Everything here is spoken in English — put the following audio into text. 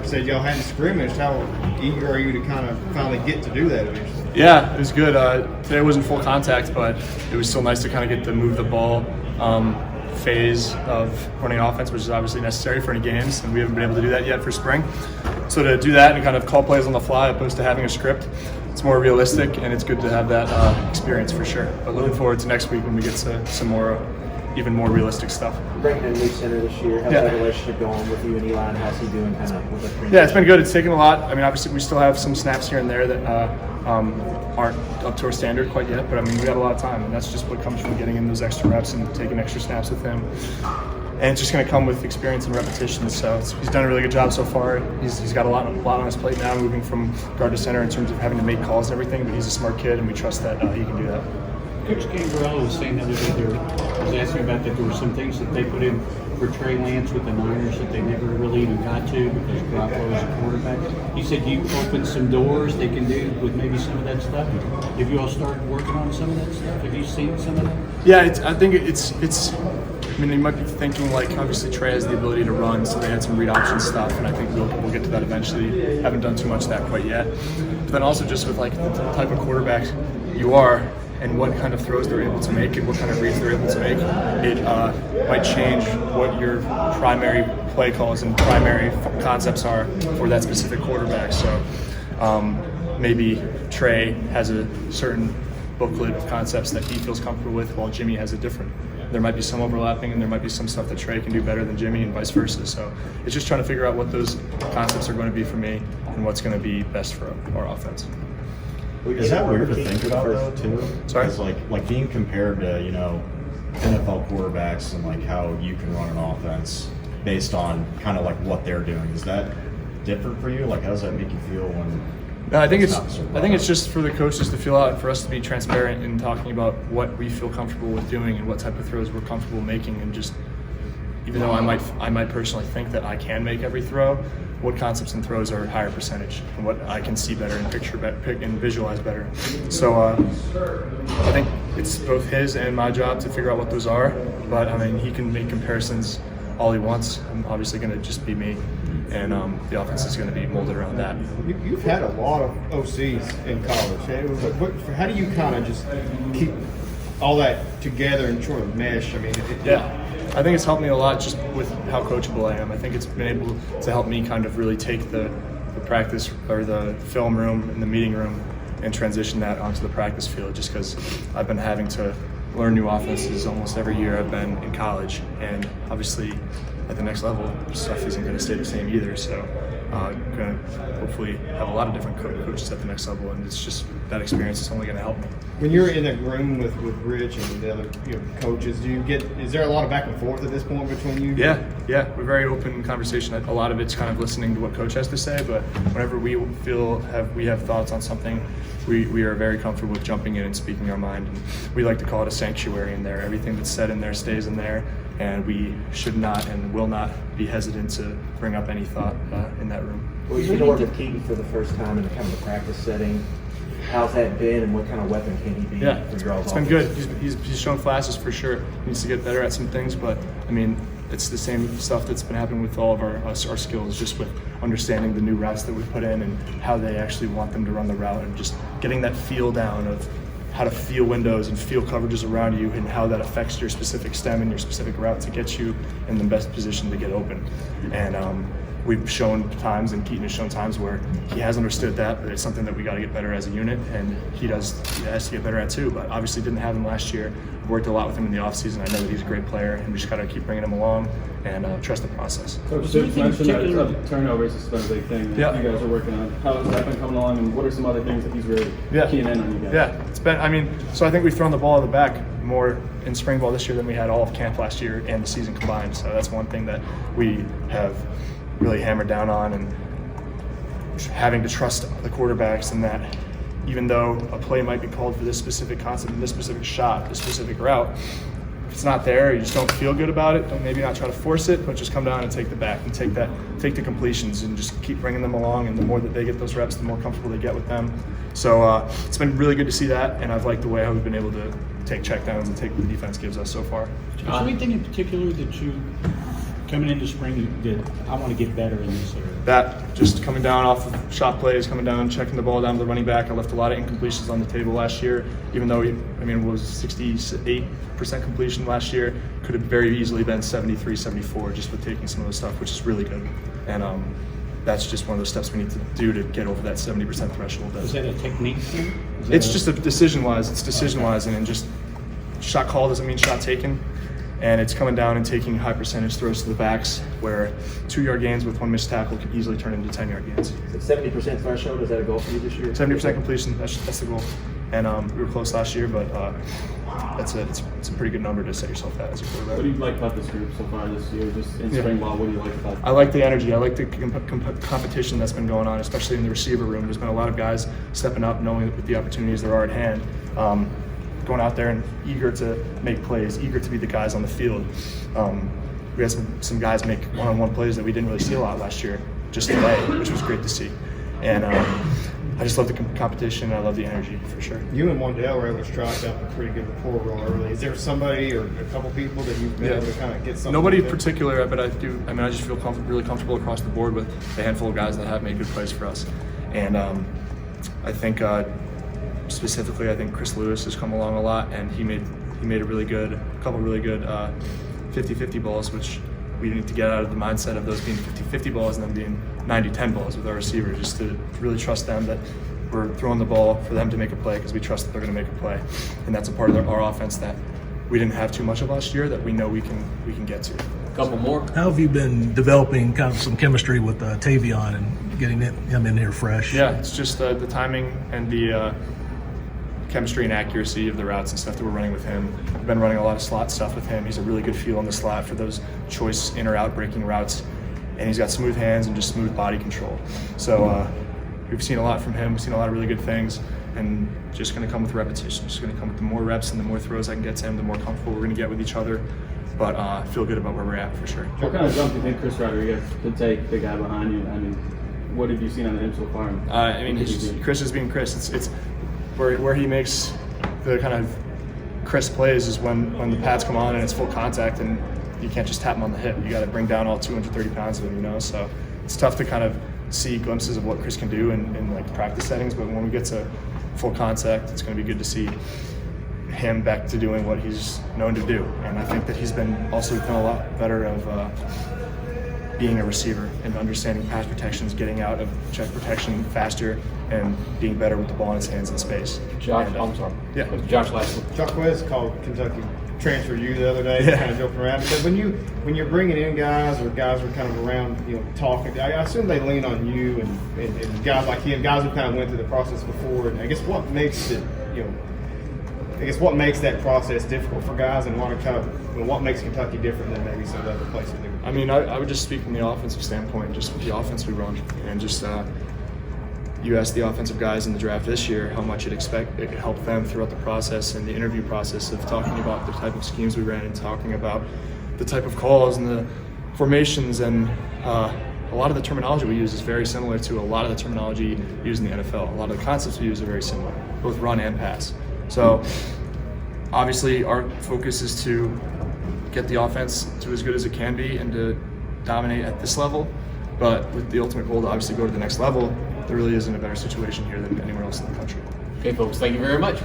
like I said, y'all had the scrimmage. How eager are you to kind of finally get to do that eventually? Yeah, it was good. Today wasn't full contact, but it was still nice to kind of get to move the ball phase of running offense, which is obviously necessary for any games, and we haven't been able to do that yet for spring. So to do that and kind of call plays on the fly opposed to having a script, it's more realistic, and it's good to have that experience for sure. But looking forward to next week when we get to some more, even more realistic stuff. Bringing in a new center this year, how's that relationship going with you and Eli, and how's he doing kind of with the transition? Yeah, it's been good. It's taken a lot. I mean, obviously we still have some snaps here and there that aren't up to our standard quite yet, but I mean, we got a lot of time, and that's just what comes from getting in those extra reps and taking extra snaps with him. And it's just going to come with experience and repetition. So he's done a really good job so far. He's got a lot on his plate now, moving from guard to center in terms of having to make calls and everything. But he's a smart kid, and we trust that he can do that. Coach Gambrell was saying the other day, I was asking about that there were some things that they put in for Trey Lance with the Niners that they never really even got to because Garoppolo was a quarterback. He said you opened some doors they can do with maybe some of that stuff. Have you all started working on some of that stuff? Have you seen some of that? Yeah, I think it's. I mean, you might be thinking, like, obviously Trey has the ability to run, so they had some read option stuff, and I think we'll get to that eventually. Haven't done too much of that quite yet. But then also just with, like, the type of quarterback you are and what kind of throws they're able to make and what kind of reads they're able to make, it might change what your primary play calls and primary concepts are for that specific quarterback. So maybe Trey has a certain booklet of concepts that he feels comfortable with, while Jimmy has a different. There might be some overlapping, and there might be some stuff that Trey can do better than Jimmy, and vice versa. So it's just trying to figure out what those concepts are going to be for me and what's going to be best for our offense. Is that weird to think about though too? Sorry? Because like being compared to, you know, NFL quarterbacks and like how you can run an offense based on kind of like what they're doing. Is that different for you? Like, how does that make you feel when? No, I think it's just for the coaches to feel out and for us to be transparent in talking about what we feel comfortable with doing and what type of throws we're comfortable making, and just even though I might personally think that I can make every throw, what concepts and throws are higher percentage and what I can see better and picture better and visualize better. So I think it's both his and my job to figure out what those are. But I mean, he can make comparisons all he wants. I'm obviously going to just be me, and the offense is going to be molded around that. You've had a lot of OCs in college. How do you kind of just keep all that together and sort of mesh? I mean, I think it's helped me a lot just with how coachable I am. I think it's been able to help me kind of really take the practice or the film room and the meeting room and transition that onto the practice field, just because I've been having to learn new offenses almost every year I've been in college, and obviously at the next level stuff isn't going to stay the same either. So I'm going to hopefully have a lot of different coaches at the next level, and it's just that experience is only going to help me. When you're in a room with Rich and the other coaches, is there a lot of back and forth at this point between you? Yeah, we're very open conversation. A lot of it's kind of listening to what coach has to say, but whenever we have thoughts on something, we are very comfortable with jumping in and speaking our mind. And we like to call it a sanctuary in there. Everything that's said in there stays in there, and we should not and will not be hesitant to bring up any thought in that room. Well, you've been working with Keaton for the first time in kind of a practice setting. How's that been, and what kind of weapon can he be for your offense? It's been good. He's shown flashes for sure. He needs to get better at some things, but I mean, it's the same stuff that's been happening with all of our skills, just with understanding the new routes that we put in and how they actually want them to run the route, and just getting that feel down of how to feel windows and feel coverages around you and how that affects your specific stem and your specific route to get you in the best position to get open. And we've shown times, and Keaton has shown times where he has understood that, but it's something that we got to get better as a unit, and he has to get better at too. But obviously didn't have him last year. I've worked a lot with him in the offseason. I know that he's a great player, and we just got to keep bringing him along and trust the process. Coach, you mentioned that turnovers has been a big thing that you guys are working on. How has that been coming along, and what are some other things that he's really keying in on you guys? Yeah, it's been, so I think we've thrown the ball in the back more in spring ball this year than we had all of camp last year and the season combined. So that's one thing that we have really hammered down on, and having to trust the quarterbacks, and that even though a play might be called for this specific concept and this specific shot, this specific route, if it's not there, you just don't feel good about it, maybe not try to force it, but just come down and take the back and take the completions and just keep bringing them along, and the more that they get those reps, the more comfortable they get with them. So it's been really good to see that, and I've liked the way how we've been able to take checkdowns and take what the defense gives us so far. Is there anything in particular that you Coming into spring, you did, I want to get better in this area. That just coming down off of shot plays, coming down, checking the ball down to the running back. I left a lot of incompletions on the table last year, even though it was 68% completion last year. Could have very easily been 73, 74 just with taking some of the stuff, which is really good. And that's just one of those steps we need to do to get over that 70% threshold. Is that a technique thing? It's just a decision-wise. It's decision-wise, and just shot call doesn't mean shot taken. And it's coming down and taking high percentage throws to the backs, where 2-yard gains with one missed tackle can easily turn into 10-yard gains. 70% threshold, is that a goal for you this year? 70% completion, that's the goal. And we were close last year, but it's a pretty good number to set yourself at as a quarterback. What do you like about this group so far this year, just in spring ball? What do you like about it? I like the energy. I like the competition that's been going on, especially in the receiver room. There's been a lot of guys stepping up, knowing with the opportunities there are at hand, going out there and eager to make plays, eager to be the guys on the field. We had some guys make one-on-one plays that we didn't really see a lot last year, just today, which was great to see. And I just love the competition. I love the energy for sure. You and Wandell were able to strike up a pretty good rapport real early. Is there somebody or a couple people that you've been able to kind of get something? Nobody in with? particular, but I just feel really comfortable across the board with a handful of guys that have made good plays for us. And I think specifically, I think Chris Lewis has come along a lot, and he made a couple really good 50-50 balls, which we need to get out of the mindset of those being 50-50 balls and then being 90-10 balls with our receivers, just to really trust them that we're throwing the ball for them to make a play because we trust that they're going to make a play. And that's a part of our offense that we didn't have too much of last year that we know we can get to. Couple more. How have you been developing kind of some chemistry with Tavion and getting him in here fresh? Yeah, it's just the timing and the chemistry and accuracy of the routes and stuff that we're running with him. We've been running a lot of slot stuff with him. He's a really good feel on the slot for those choice in or out breaking routes, and he's got smooth hands and just smooth body control. So we've seen a lot from him. We've seen a lot of really good things, and just going to come with repetition. Just going to come with the more reps and the more throws I can get to him, the more comfortable we're going to get with each other. But I feel good about where we're at for sure. What kind of jump do you think Chris Rodriguez could take, the guy behind you? I mean, what have you seen on him so far? Chris is being Chris. It's where he makes the kind of Chris plays is when the pads come on and it's full contact, and you can't just tap him on the hip. You got to bring down all 230 pounds of him, So it's tough to kind of see glimpses of what Chris can do in like practice settings, but when we get to full contact, it's going to be good to see him back to doing what he's known to do. And I think that he's been also done a lot better of being a receiver and understanding pass protections, getting out of check protection faster, and being better with the ball in his hands in space. Josh, I'm sorry. Yeah. Josh last one. Jaquez called Kentucky transfer you the other day, Yeah. kind of joking around. But when you're bringing in guys or guys are kind of around, talking, I assume they lean on you and guys like him, guys who kind of went through the process before. And I guess what makes it, what makes that process difficult for guys, and what makes Kentucky different than maybe some of the other places? I mean, I would just speak from the offensive standpoint, just with the offense we run, and just you ask the offensive guys in the draft this year how much it helped them throughout the process and the interview process of talking about the type of schemes we ran and talking about the type of calls and the formations, and a lot of the terminology we use is very similar to a lot of the terminology used in the NFL. A lot of the concepts we use are very similar, both run and pass. So obviously our focus is to get the offense to as good as it can be and to dominate at this level, but with the ultimate goal to obviously go to the next level. There really isn't a better situation here than anywhere else in the country. Okay, folks, thank you very much.